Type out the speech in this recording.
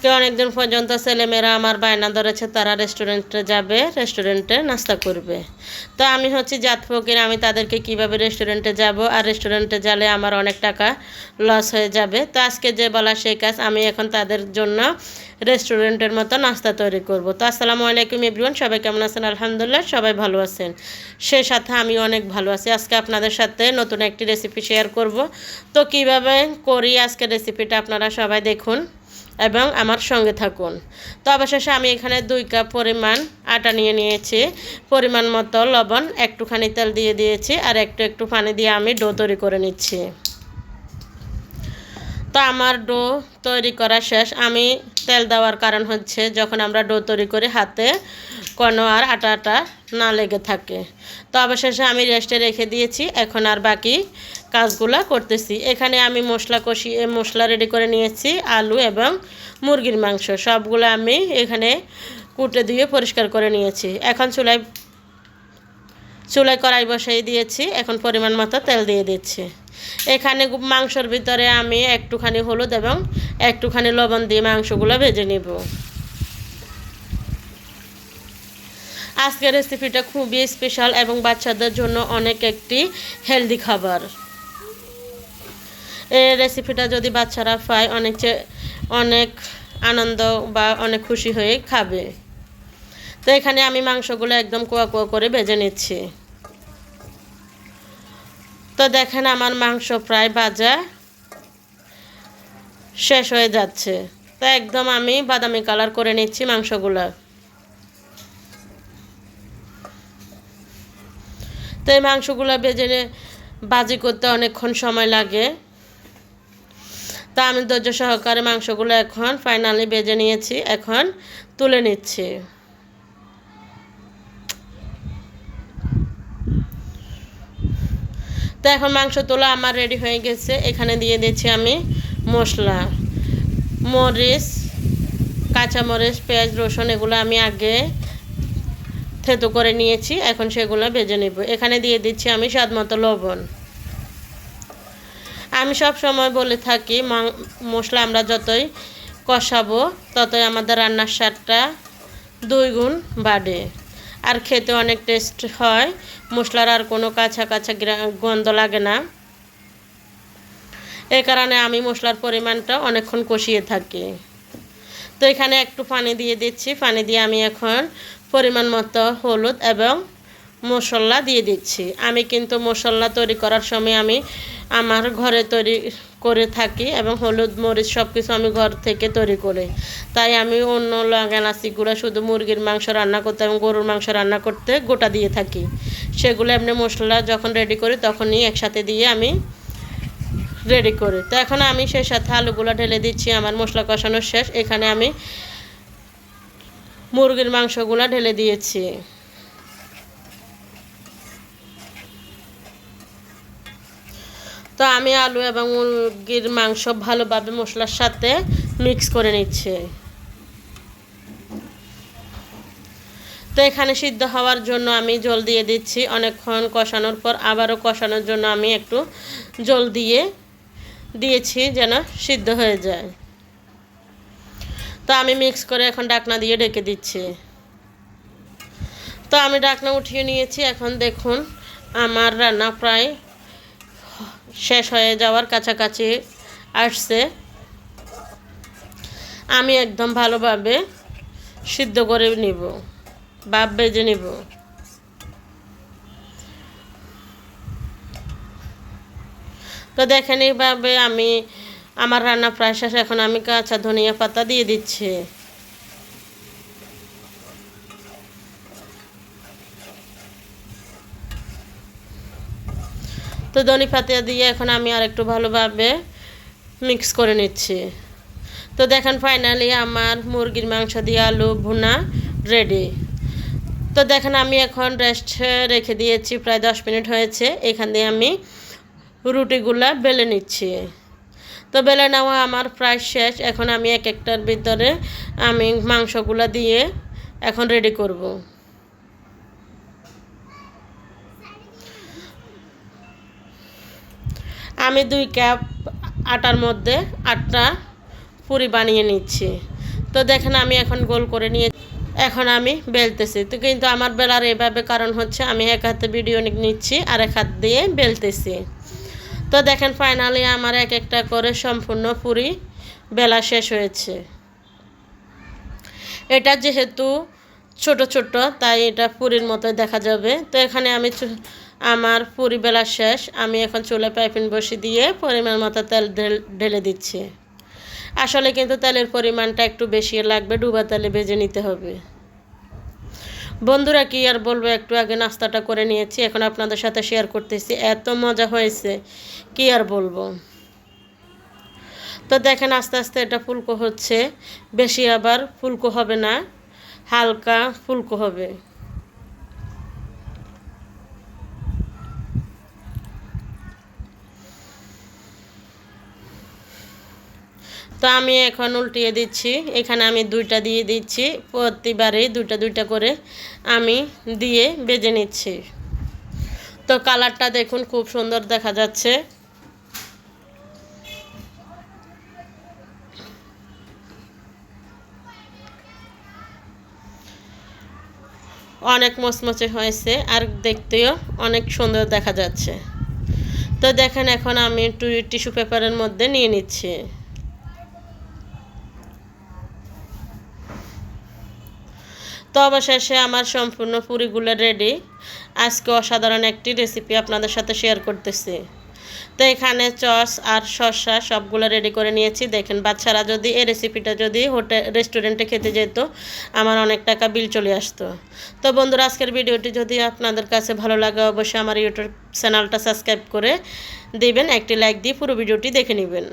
আজকে অনেকদিন পর্যন্ত ছেলেমেয়েরা আমার বায়না ধরেছে তারা রেস্টুরেন্টে যাবে, রেস্টুরেন্টে নাস্তা করবে। তো আমি হচ্ছে জাত ফকির, আমি তাদেরকে কিভাবে রেস্টুরেন্টে যাব, আর রেস্টুরেন্টে গেলে আমার অনেক টাকা লস হয়ে যাবে। তো আজকে যে বলা সেই কাজ, আমি এখন তাদের জন্য রেস্টুরেন্টের মতো নাস্তা তৈরি করব। তো আসসালামু আলাইকুম এভরিওয়ান, সবাই কেমন আছেন? আলহামদুলিল্লাহ সবাই ভালো আছেন, সে সাথে আমি অনেক ভালো আছি। আজকে আপনাদের সাথে নতুন একটি রেসিপি শেয়ার করব। তো কিভাবে করি আজকে রেসিপিটা আপনারা সবাই দেখুন এবং আমার সঙ্গে থাকুন। তো অবশেষে আমি এখানে 2 কাপ পরিমাণ আটা নিয়ে নিয়েছি, পরিমাণ মতো লবণ, একটুখানি তেল দিয়ে দিয়েছি, আর একটু পানি দিয়ে আমি ডো তৈরি করে নিচ্ছি। তো আমার ডো তৈরি করা শেষ। আমি তেল দেওয়ার কারণ হচ্ছে যখন আমরা ডো তৈরি করি হাতে কোনো আর আটা না লেগে থাকে। তো অবশেষে আমি রেস্টে রেখে দিয়েছি, এখন আর বাকি কাজগুলো করতেছি। এখানে আমি মশলা রেডি করে নিয়েছি, আলু এবং মুরগির মাংস সবগুলো আমি এখানে কুটে দিয়ে পরিষ্কার করে নিয়েছি। এখন চুলায় কড়াই বসাই দিয়েছি, এখন পরিমাণ মতো তেল দিয়ে দিচ্ছি। এখানে মাংসর ভিতরে আমি একটুখানি হলুদ এবং একটুখানি লবণ দিয়ে মাংসগুলো ভেজে নেব। আজকের রেসিপিটা খুবই স্পেশাল এবং বাচ্চাদের জন্য অনেক একটি হেলদি খাবার। এই রেসিপিটা যদি বাচ্চারা পায় অনেক আনন্দ বা অনেক খুশি হয়ে খাবে। তো এখানে আমি মাংসগুলো একদম কোয়া কোয়া করে ভেজে নিচ্ছি। তো দেখেন আমার মাংস প্রায় ভাজা শেষ হয়ে যাচ্ছে। তো একদম আমি বাদামি কালার করে নিচ্ছি মাংসগুলো। তো এই মাংসগুলো ভাজি করতে অনেকক্ষণ সময় লাগে। তা আমি ধৈর্য সহকারে মাংসগুলো এখন ফাইনালি ভেজে নিয়েছি, এখন তুলে নিচ্ছি। তো এখন মাংস তোলা আমার রেডি হয়ে গেছে। এখানে দিয়ে দিচ্ছি আমি মশলা, মরিচ, কাঁচামরিচ, পেঁয়াজ, রসুন এগুলো আমি আগে থেতো করে নিয়েছি, এখন সেগুলো ভেজে নেব। এখানে দিয়ে দিচ্ছি আমি স্বাদ মতো লবণ। আমি সব সময় বলে থাকি মশলা আমরা যতই কষাবো ততই আমাদের রান্নার স্বাদটা 2 গুণ বাড়ে, আর খেতে অনেক টেস্ট হয়। মশলার আর কোনো কাঁচা গন্ধ লাগে না। এই কারণে আমি মশলার পরিমাণটা অনেকক্ষণ কষিয়ে থাকি। তো এখানে একটু পানি দিয়ে দিচ্ছি, পানি দিয়ে আমি এখন পরিমাণ মতো হলুদ এবং মশলা দিয়ে দিচ্ছি। আমি কিন্তু মশলা তৈরি করার সময় আমি আমার ঘরে তৈরি করে থাকি এবং হলুদ মরিচ সব কিছু আমি ঘর থেকে তৈরি করি। তাই আমি অন্য এলাচিগুলো শুধু মুরগির মাংস রান্না করতে এবং গরুর মাংস রান্না করতে গোটা দিয়ে থাকি। সেগুলো এমনি মশলা যখন রেডি করি তখনই একসাথে দিয়ে আমি রেডি করি। তো এখন আমি সেই সাথে আলুগুলো ঢেলে দিচ্ছি। আমার মশলা কষানো শেষ। এখানে আমি মুরগির মাংসগুলো ঢেলে দিয়েছি। তো আমি আলু এবং মুরগির মাংস ভালোভাবে মশলার সাথে মিক্স করে নিচ্ছি। তো এখানে সিদ্ধ হওয়ার জন্য আমি জল দিয়ে দিচ্ছি। অনেকক্ষণ কষানোর পর আবারও কষানোর জন্য আমি একটু জল দিয়েছি যেন সিদ্ধ হয়ে যায়। তো আমি মিক্স করে এখন ঢাকনা দিয়ে ঢেকে দিচ্ছি। তো আমি ঢাকনা উঠিয়ে নিয়েছি। এখন দেখুন আমার রান্না প্রায় শেষ হয়ে যাওয়ার কাছাকাছি আসছে। আমি একদম ভালোভাবে সিদ্ধ করে নিব বা ভেজে নিব। তো দেখেন এইভাবে আমার রান্না প্রায় শেষ। এখন আমি কাঁচা ধনিয়া পাতা দিয়ে দিচ্ছি। তো ধনিয়া পাতা দিয়ে এখন আমি আর একটু ভালোভাবে মিক্স করে নিচ্ছি। তো দেখেন ফাইনালি আমার মুরগির মাংস দিয়ে আলু ভুনা রেডি। তো দেখেন আমি এখন রেস্টে রেখে দিয়েছি, প্রায় 10 মিনিট হয়েছে। এখান দিয়ে আমি রুটিগুলা বেলে নিচ্ছি। তো বেলে নেওয়া আমার প্রায় শেষ। এখন আমি একটার ভিতরে আমি মাংসগুলা দিয়ে এখন রেডি করব। আমি 2 কাপ আটার মধ্যে 8টা পুরি বানিয়ে নিচ্ছি। তো দেখেন আমি এখন গোল করে নিয়ে এখন আমি বেলতেছি। তো কিন্তু আমার বেলার এভাবে কারণ হচ্ছে আমি এক হাতে ভিডিও নিচ্ছি আর এক হাত দিয়ে বেলতেছি। তো দেখেন ফাইনালি আমার এক একটা করে সম্পূর্ণ পুরি বেলা শেষ হয়েছে। এটা যেহেতু ছোট ছোট তাই এটা পুরির মতো দেখা যাবে। তো এখানে আমি আমার পুরি বেলা শেষ। আমি এখন চুলায় পাইপিং বসিয়ে দিয়ে পরিমাণ মতো তেল ঢেলে দিচ্ছি। আসলে কিন্তু তেলের পরিমাণটা একটু বেশি লাগবে, ডুবা তেলে ভেজে নিতে হবে। বন্ধুরা কি আর বলবো, একটু আগে নাস্তাটা করে নিয়েছি, এখন আপনাদের সাথে শেয়ার করতেছি। এত মজা হয়েছে কি আর বলবো। তো দেখেন আস্তে আস্তে এটা ফুলকো হচ্ছে, বেশি আবার ফুলকো হবে না, হালকা ফুলকো হবে। তো আমি এখন উল্টিয়ে দিচ্ছি। এখানে আমি দুইটা দিয়ে দিচ্ছি, প্রতিবারেই দুইটা দুইটা করে আমি দিয়ে ভেজে নিচ্ছি। তো কালারটা দেখুন খুব সুন্দর দেখা যাচ্ছে। অনেক মচমচে হয়েছে আর দেখতেও অনেক সুন্দর দেখা যাচ্ছে। তো দেখেন এখন আমি টিস্যু পেপারের মধ্যে নিয়ে নিচ্ছি। তো অবশেষে আমার সম্পূর্ণ পুরিগুলো রেডি। আজকে অসাধারণ একটি রেসিপি আপনাদের সাথে শেয়ার করতেছি। তো এখানে সস আর শসা সবগুলো রেডি করে নিয়েছি। দেখেন বাচ্চারা যদি এই রেসিপিটা যদি রেস্টুরেন্টে খেতে যেত, আমার অনেক টাকা বিল চলে আসতো। তো বন্ধুরা আজকের ভিডিওটি যদি আপনাদের কাছে ভালো লাগে অবশ্যই আমার ইউটিউব চ্যানেলটা সাবস্ক্রাইব করে দিবেন, একটি লাইক দিয়ে পুরো ভিডিওটি দেখে নেবেন।